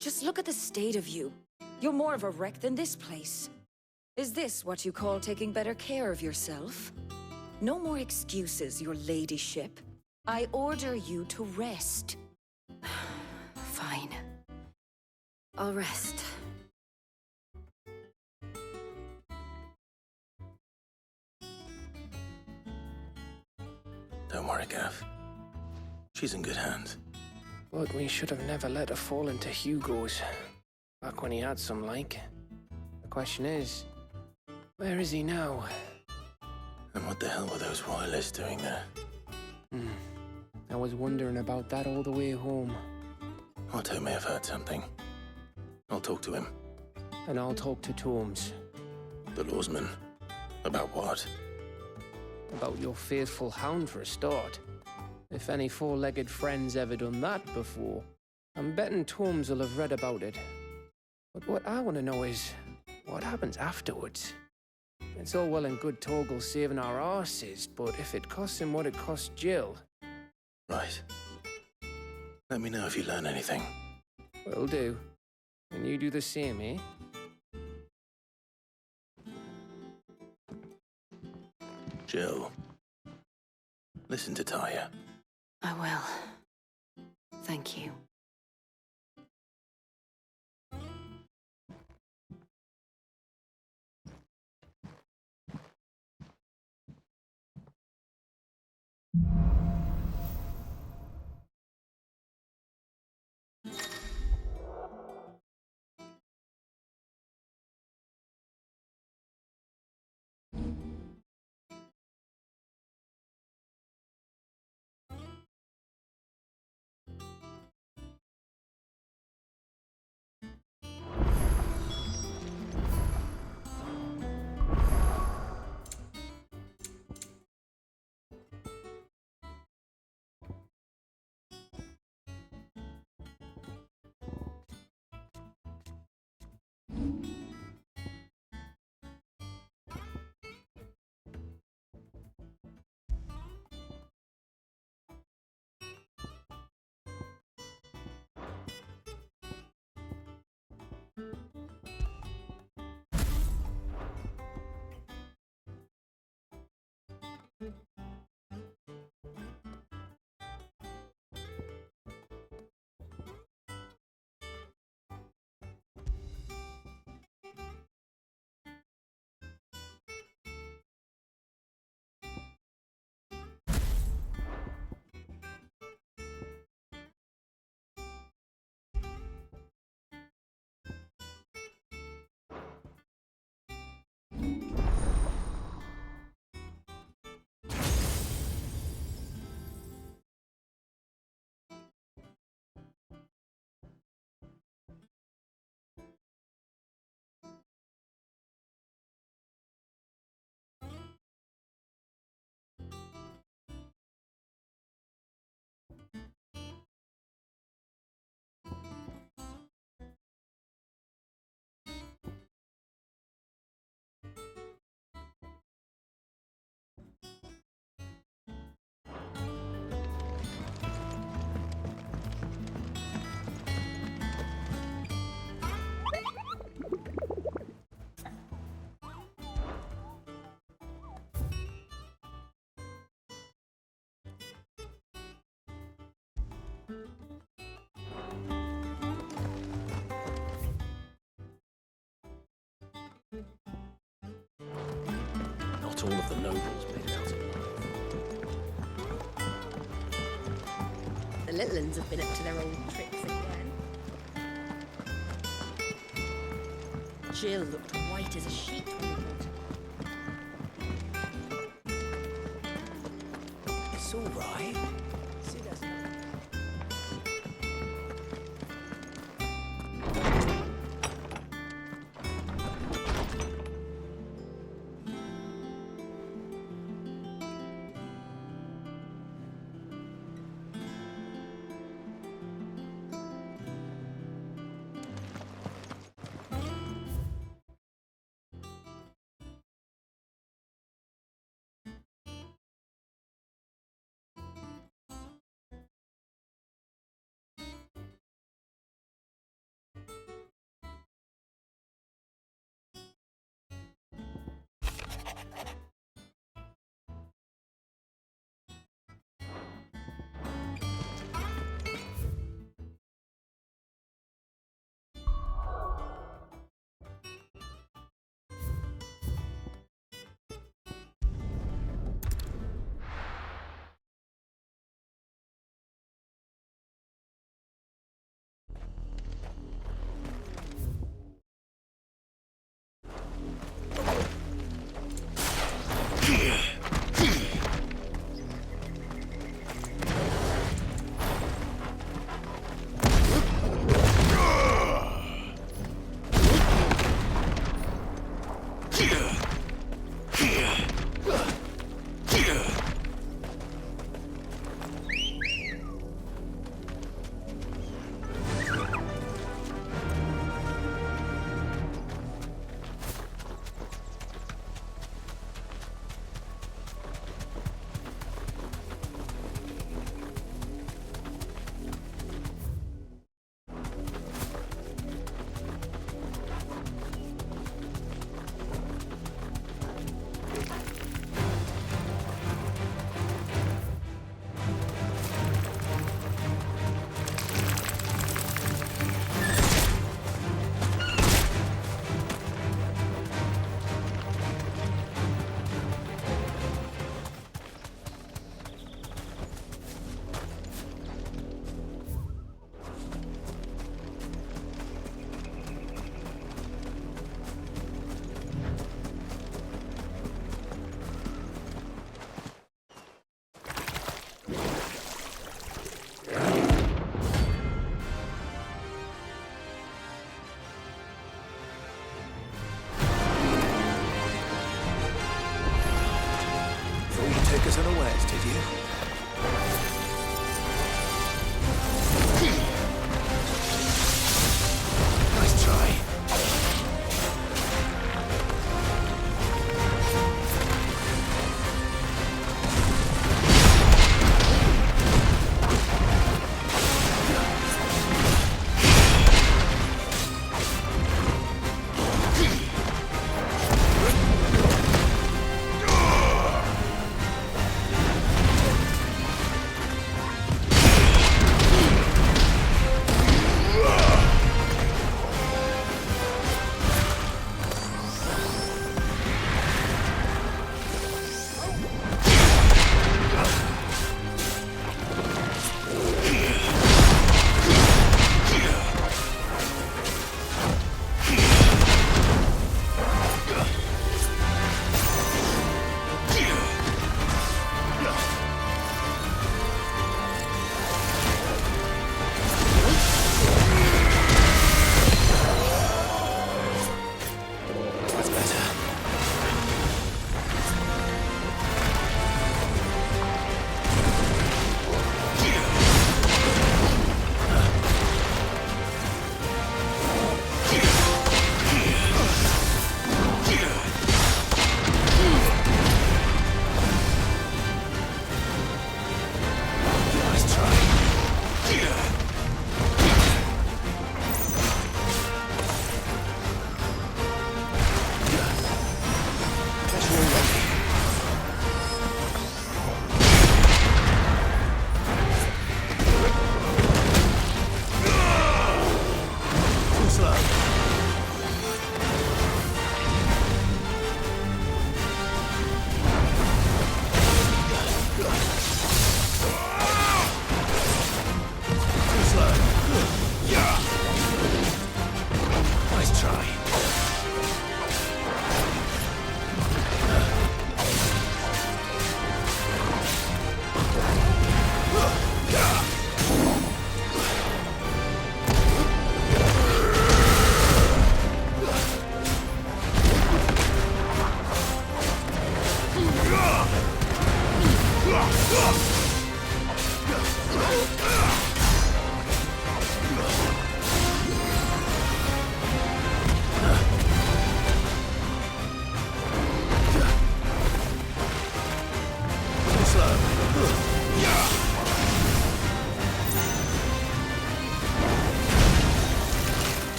Just look at the state of you. You're more of a wreck than this place. Is this what you call taking better care of yourself? No more excuses, your ladyship. I order you to rest. Fine. I'll rest. Don't worry, Gav. She's in good hands. But we should have never let her fall into Hugo's. Back when he had some like. The question is, where is he now? And what the hell were those royalists doing there? I was wondering about that all the way home. Otto may have heard something. I'll talk to him. And I'll talk to Tomes. The lawsman. About what? About your faithful hound for a start. If any four-legged friend's ever done that before, I'm betting Tomes will have read about it. But what I want to know is, what happens afterwards? It's all well and good Torgal saving our arses, but if it costs him what it cost Jill... Right. Let me know if you learn anything. Will do. And you do the same, eh? Jill. Listen to Taya. I will. Thank you. Not all of the nobles made it out alive. The little ones have been up to their old tricks again. Jill looked white as a sheet when we brought her. It's all right. Did you? Nice try.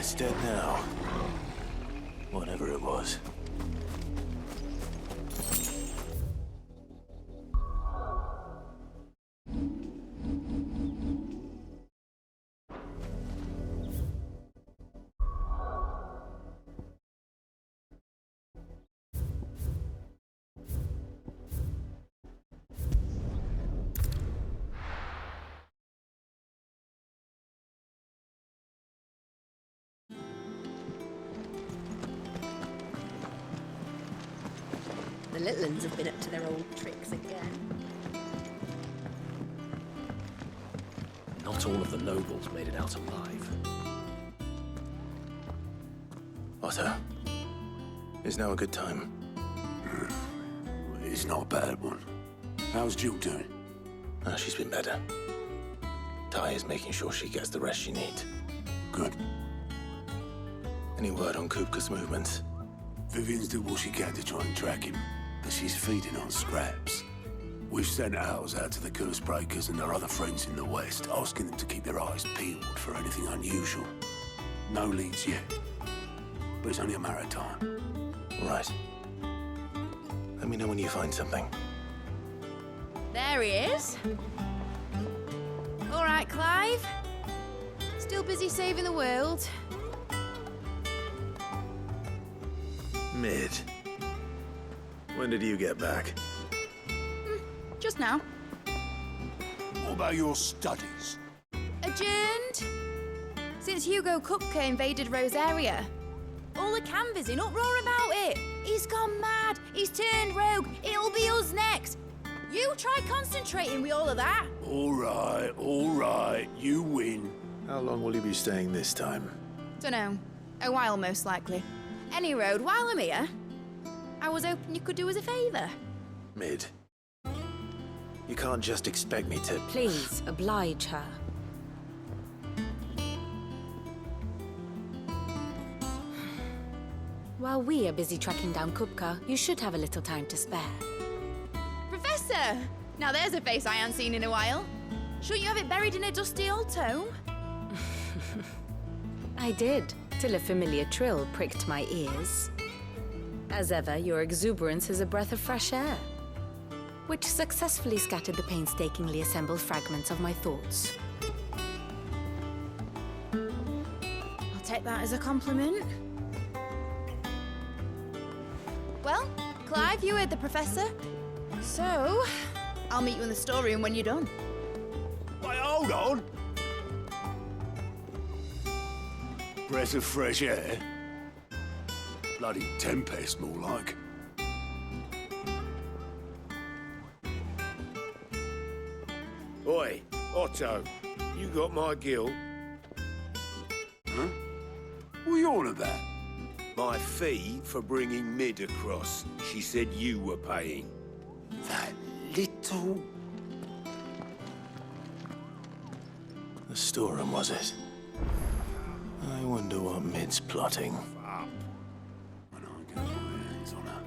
It's dead now. Whatever it was. little uns have been up to their old tricks again. Not all of the nobles made it out alive. Otto, is now a good time? It's not a bad one. How's Jill doing? She's been better. Ty is making sure she gets the rest she needs. Good. Any word on Kupka's movements? Vivian's did what she can to try and track him, but she's feeding on scraps. We've sent ours out to the curse breakers and their other friends in the west, asking them to keep their eyes peeled for anything unusual. No leads yet, but it's only a matter of time. Right. Let me know when you find something. There he is. All right, Clive. Still busy saving the world. Mid. When did you get back? Just now. What about your studies? Adjourned. Since Hugo Kupka invaded Rosaria. All the canvassing, uproar about it. He's gone mad. He's turned rogue. It'll be us next. You try concentrating with all of that. All right, you win. How long will you be staying this time? Dunno. A while, most likely. Any road, while I'm here, I was hoping you could do us a favour. Mid. You can't just expect me to... Please, oblige her. While we are busy tracking down Kupka, you should have a little time to spare. Professor! Now there's a face I haven't seen in a while. Shouldn't you have it buried in a dusty old tome? I did, till a familiar trill pricked my ears. As ever, your exuberance is a breath of fresh air, which successfully scattered the painstakingly assembled fragments of my thoughts. I'll take that as a compliment. Well, Clive, you heard the Professor. So, I'll meet you in the storeroom when you're done. Wait, hold on. Breath of fresh air? Bloody tempest, more like. Oi, Otto, you got my gill? Huh? What are you on about? My fee for bringing Mid across. She said you were paying. That little... The storeroom, was it? I wonder what Mid's plotting. When I get my hands on her.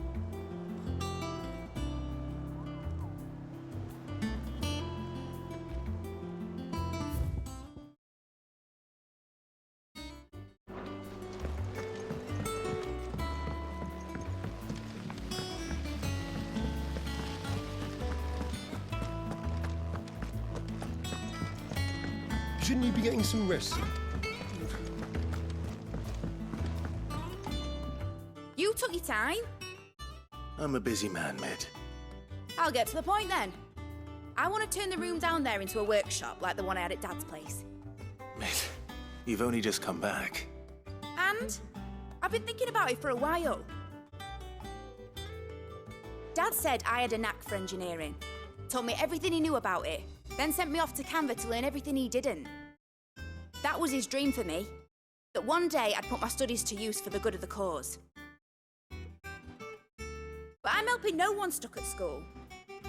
Shouldn't you be getting some rest? You took your time. I'm a busy man, Mid. I'll get to the point then. I want to turn the room down there into a workshop like the one I had at Dad's place. Mid, you've only just come back. And I've been thinking about it for a while. Dad said I had a knack for engineering. Told me everything he knew about it. Then sent me off to Canva to learn everything he didn't. That was his dream for me. That one day I'd put my studies to use for the good of the cause. But I'm helping no one stuck at school.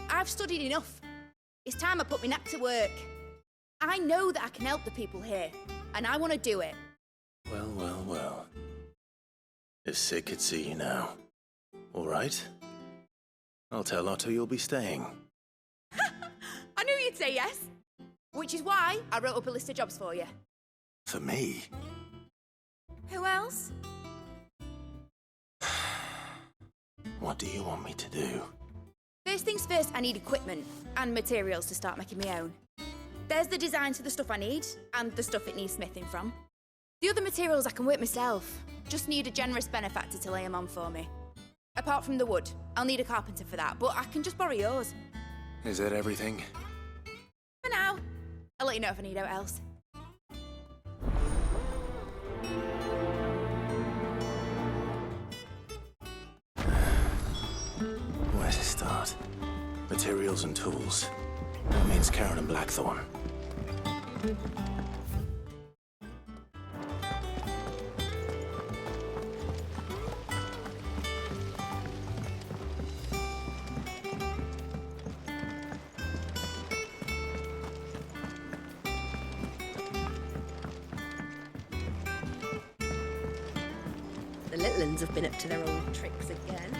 I've studied enough. It's time I put my knack to work. I know that I can help the people here, and I want to do it. Well, well, well. If Sid could see you now. All right. I'll tell Otto you'll be staying. I knew you'd say yes. Which is why I wrote up a list of jobs for you. For me? Who else? What do you want me to do? First things first, I need equipment and materials to start making my own. There's the designs for the stuff I need and the stuff it needs smithing from. The other materials I can work myself. Just need a generous benefactor to lay them on for me. Apart from the wood, I'll need a carpenter for that, but I can just borrow yours. Is that everything? For now. I'll let you know if I need out else. Well, start. Materials and tools. That means Karen and Blackthorn. The little uns have been up to their old tricks again.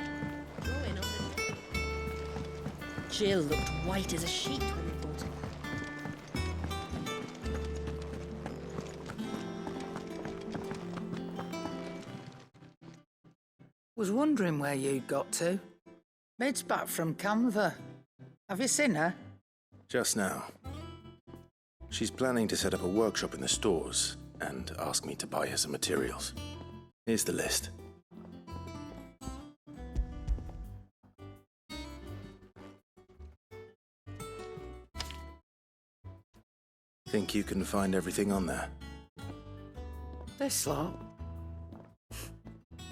Drawing on the... Jill looked white as a sheet when they bought it. Was wondering where you'd got to. Mid's back from Canva. Have you seen her? Just now. She's planning to set up a workshop in the stores and ask me to buy her some materials. Here's the list. Think you can find everything on there? This lot.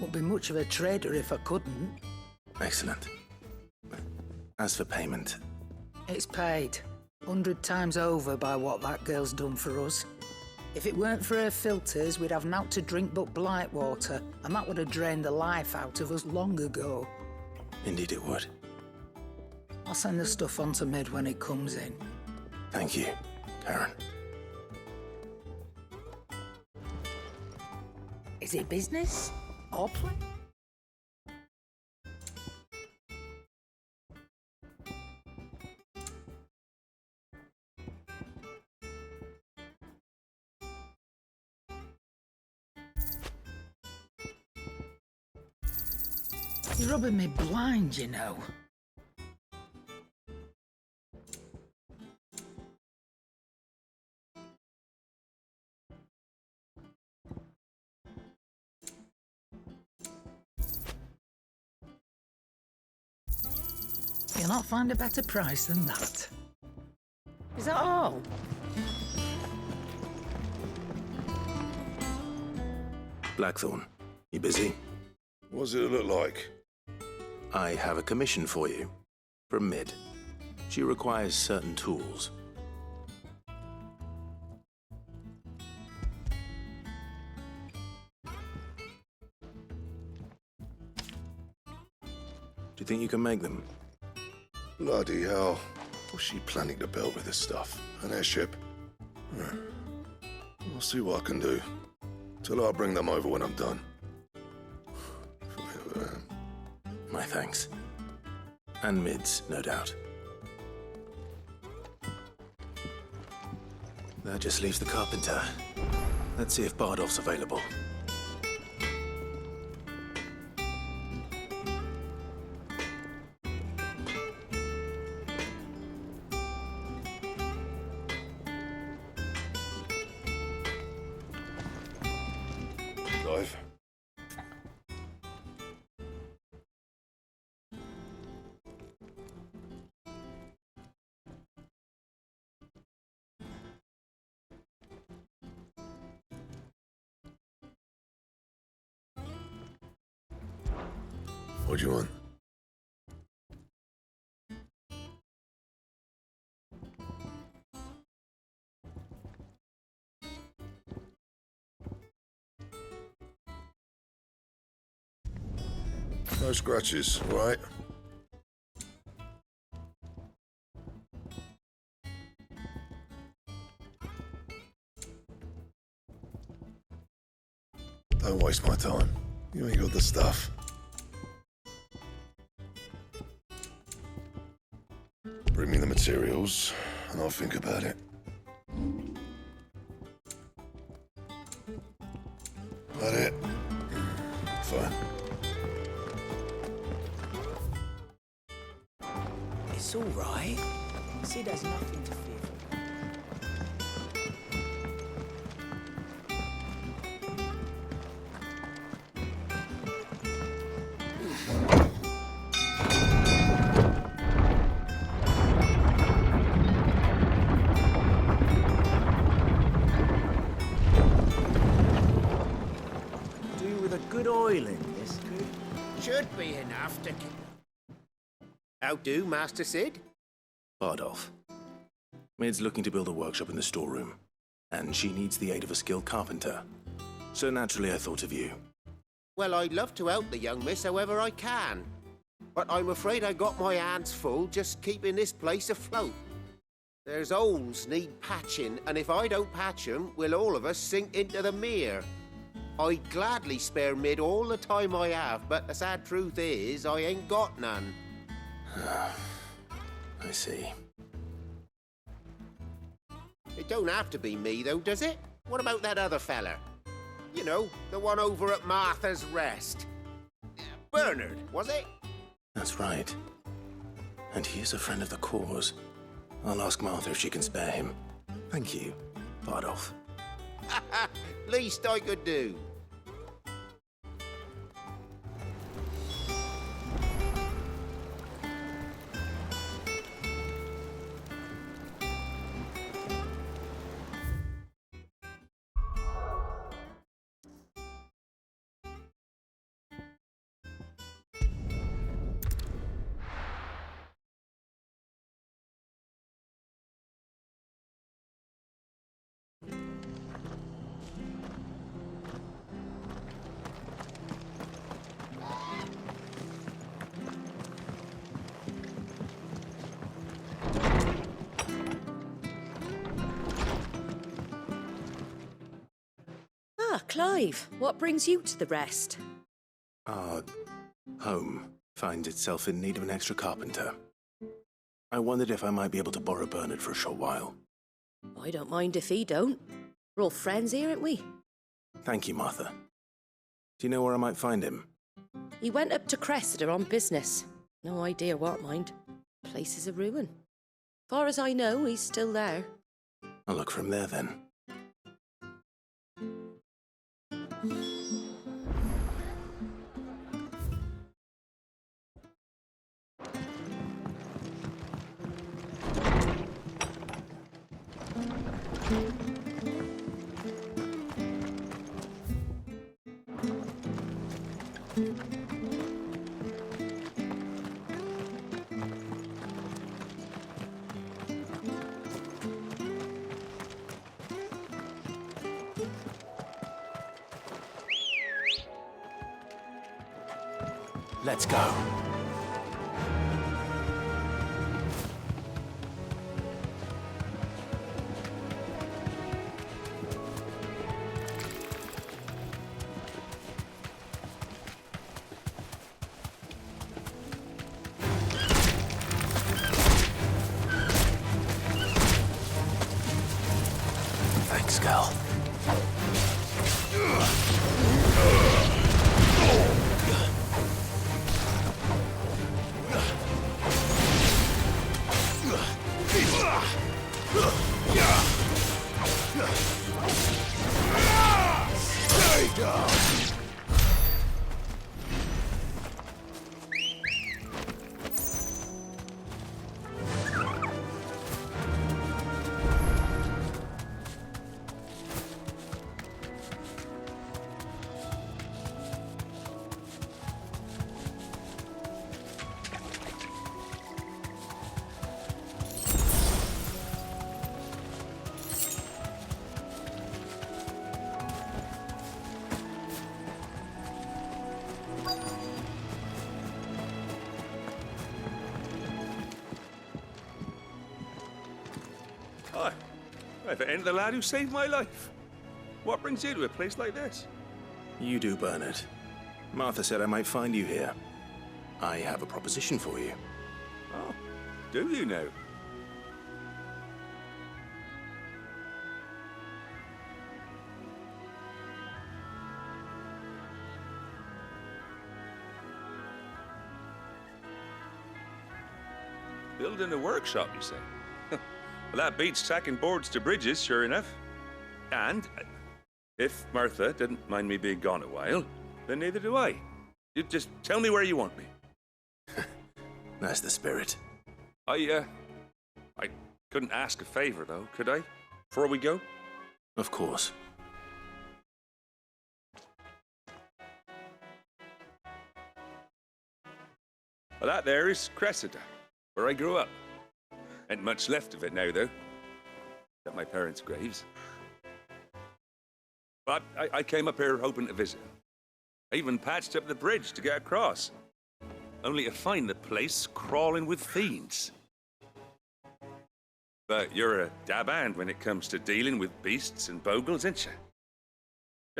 Wouldn't be much of a trader if I couldn't. Excellent. As for payment, It's paid 100 times over by what that girl's done for us. If it weren't for her filters, we'd have naught to drink but blight water, and that would have drained the life out of us long ago. indeed it would. I'll send the stuff on to Mid when it comes in. Thank you, Karen. Is it business? Or play? You're rubbing me blind, you know. You'll not find a better price than that. Is that all? Blackthorn, you busy? What's it look like? I have a commission for you. From Mid. She requires certain tools. Do you think you can make them? Bloody hell. What's she planning to build with this stuff? An airship? I'll see what I can do. Tell her I'll bring them over when I'm done. My thanks. And Mid's, no doubt. That just leaves the carpenter. Let's see if Bardolph's available. Dive. What do you want? No scratches, right? Don't waste my time. You ain't got the stuff. Bring me the materials, and I'll think about it. That it? Fine. It's all right. Sid has nothing to fear from. Do with a good oil in this, could? Should be enough to... How do, Master Sid? Bardolph. Mid's looking to build a workshop in the storeroom, and she needs the aid of a skilled carpenter. So naturally I thought of you. Well, I'd love to help the young miss however I can. But I'm afraid I got my hands full just keeping this place afloat. There's holes need patching, and if I don't patch 'em, we'll all of us sink into the mere. I'd gladly spare Mid all the time I have, but the sad truth is, I ain't got none. I see. It don't have to be me, though, does it? What about that other fella? You know, the one over at Martha's Rest. Bernard, was it? That's right. And he is a friend of the cause. I'll ask Martha if she can spare him. Thank you, Bardolph. Least I could do. Ah, Clive, what brings you to the Rest? Our home finds itself in need of an extra carpenter. I wondered if I might be able to borrow Bernard for a short while. I don't mind if he don't. We're all friends here, aren't we? Thank you, Martha. Do you know where I might find him? He went up to Cressida on business. No idea what, mind. Place is a ruin. Far as I know, he's still there. I'll look for him there then. Let's go. Thanks, Gal. Stay down! Hi. If it ain't the lad who saved my life. What brings you to a place like this? You do, Bernard. Martha said I might find you here. I have a proposition for you. Oh, do you now? Building a workshop, you say? Well, that beats tacking boards to bridges, sure enough. And if Martha didn't mind me being gone a while, then neither do I. You just tell me where you want me. That's the spirit. I couldn't ask a favor, though, could I? Before we go? Of course. Well, that there is Cressida. where I grew up. Ain't much left of it now, though. Except my parents' graves. But I came up here hoping to visit. I even patched up the bridge to get across. Only to find the place crawling with fiends. But you're a dab hand when it comes to dealing with beasts and bogles, ain't you?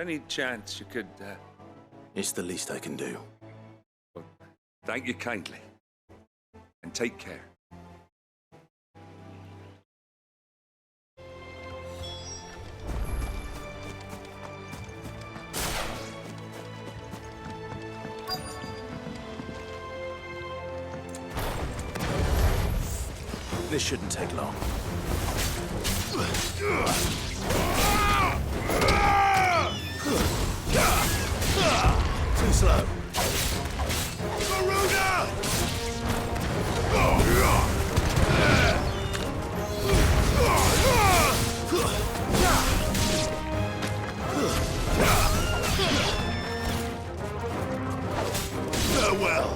Any chance you could, It's the least I can do. Well, thank you kindly. And take care. This shouldn't take long. Too slow. Farewell.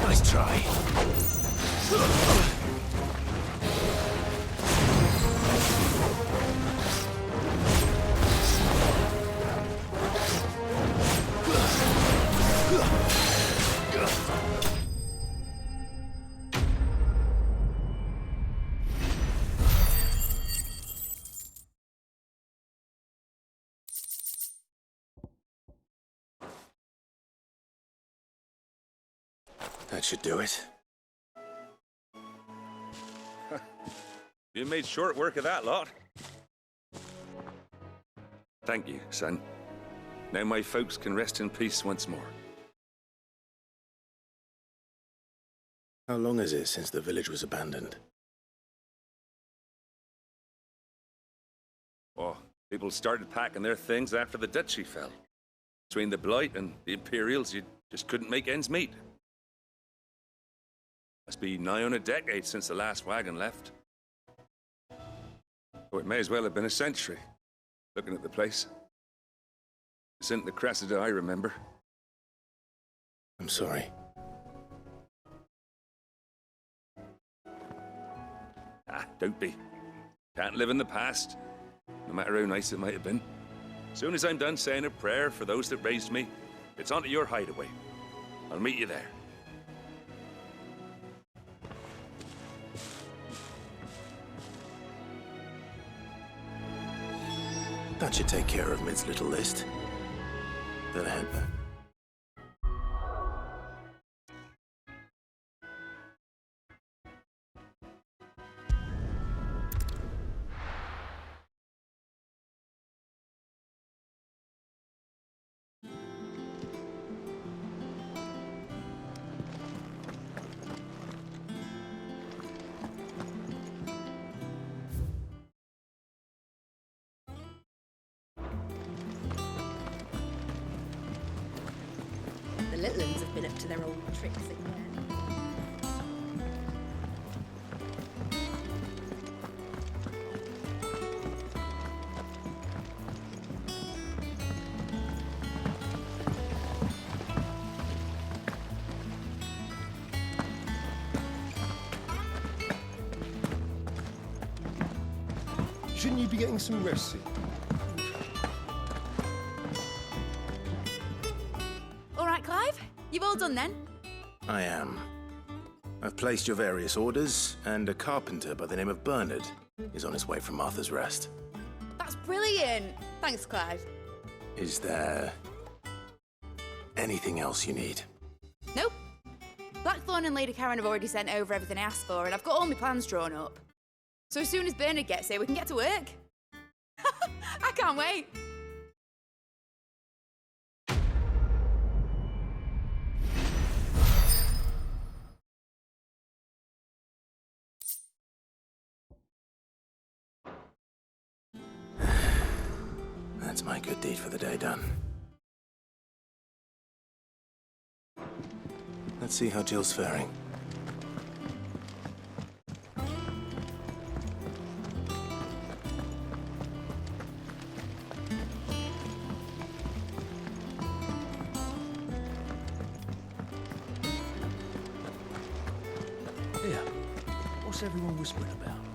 Nice try. That should do it. You made short work of that lot. Thank you, son. Now my folks can rest in peace once more. How long is it since the village was abandoned? Oh, people started packing their things after the duchy fell. Between the Blight and the Imperials, you just couldn't make ends meet. Must be nigh on a decade since the last wagon left. Or it may as well have been a century, looking at the place. This isn't the Cressida I remember. I'm sorry. Don't be. Can't live in the past, no matter how nice it might have been. As soon as I'm done saying a prayer for those that raised me, it's onto your hideaway. I'll meet you there. That should take care of Mid's little list. Then head back. villains have been up to their old tricks again. Shouldn't you be getting some rest soon? All right, Clive. You've all done then? I am. I've placed your various orders, and a carpenter by the name of Bernard is on his way from Martha's Rest. That's brilliant. Thanks, Clive. Is there anything else you need? Nope. Blackthorn and Lady Karen have already sent over everything I asked for, and I've got all my plans drawn up. So as soon as Bernard gets here, we can get to work. I can't wait. That's my good deed for the day done. Let's see how Jill's faring. Here, what's everyone whispering about?